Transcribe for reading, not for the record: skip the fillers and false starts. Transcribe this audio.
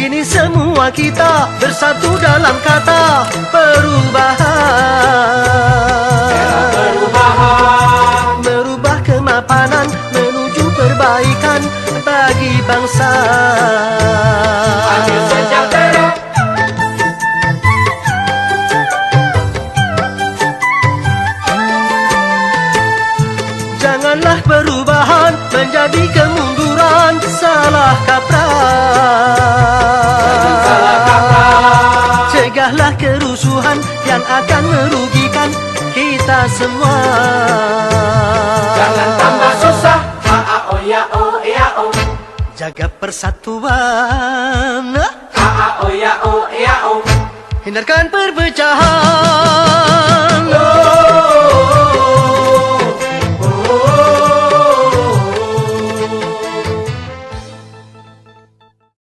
Kini semua kita bersatu dalam kata perubahan. Merubah kemapanan menuju perbaikan bagi bangsa. Adil sejahtera. Janganlah perubahan menjadi kemunduran, salah kaprah. Cegahlah kerusuhan yang akan merugikan kita semua. Jangan tambah susah. A-A-O ya o ya o. Jaga persatuan. A-A-O ya o ya o. Hindarkan perpecahan.